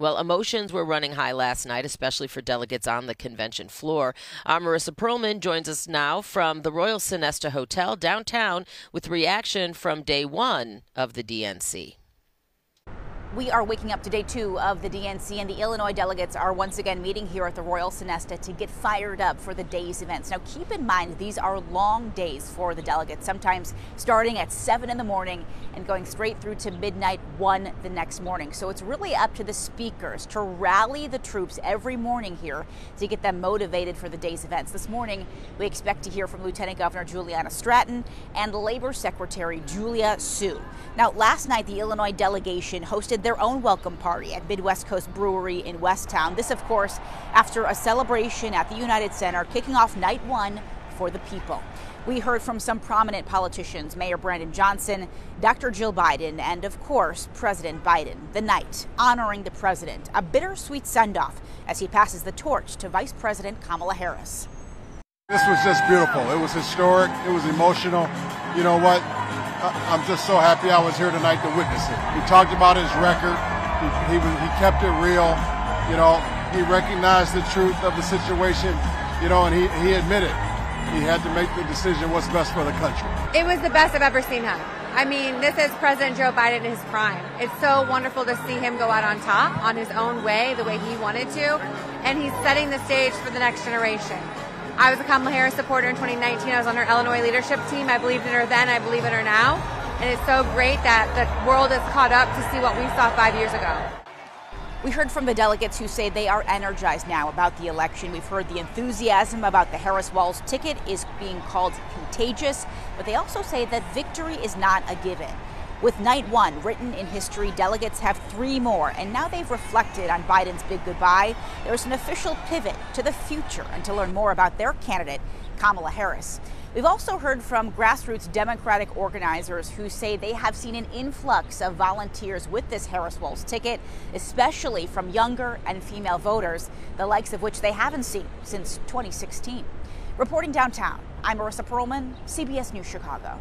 Well, emotions were running high last night, especially for delegates on the convention floor. Our Marissa Perlman joins us now from the Royal Sonesta Hotel downtown with reaction from day one of the DNC. We are waking up to day 2 of the DNC, and the Illinois delegates are once again meeting here at the Royal Sonesta to get fired up for the day's events. Now, keep in mind, these are long days for the delegates, sometimes starting at 7 in the morning and going straight through to midnight 1 the next morning. So it's really up to the speakers to rally the troops every morning here to get them motivated for the day's events. This morning, we expect to hear from Lieutenant Governor Juliana Stratton and Labor Secretary Julia Su. Now, last night, the Illinois delegation hosted their own welcome party at Midwest Coast Brewery in Westtown. This, of course, after a celebration at the United Center, kicking off night 1 for the people. We heard from some prominent politicians, Mayor Brandon Johnson, Dr. Jill Biden, and of course, President Biden. The night honoring the president, a bittersweet send-off as he passes the torch to Vice President Kamala Harris. This was just beautiful. It was historic. It was emotional. You know what? I'm just so happy I was here tonight to witness it. He talked about his record. He kept it real. You know, he recognized the truth of the situation, you know, and he admitted he had to make the decision what's best for the country. It was the best I've ever seen him. I mean, this is President Joe Biden in his prime. It's so wonderful to see him go out on top on his own way, the way he wanted to, and he's setting the stage for the next generation. I was a Kamala Harris supporter in 2019. I was on her Illinois leadership team. I believed in her then. I believe in her now. And it's so great that the world has caught up to see what we saw 5 years ago. We heard from the delegates who say they are energized now about the election. We've heard the enthusiasm about the Harris-Walz ticket is being called contagious, but they also say that victory is not a given. With night 1 written in history, delegates have 3 more, and now they've reflected on Biden's big goodbye. There's an official pivot to the future and to learn more about their candidate, Kamala Harris. We've also heard from grassroots Democratic organizers who say they have seen an influx of volunteers with this Harris-Walz ticket, especially from younger and female voters, the likes of which they haven't seen since 2016. Reporting downtown, I'm Marissa Perlman, CBS News Chicago.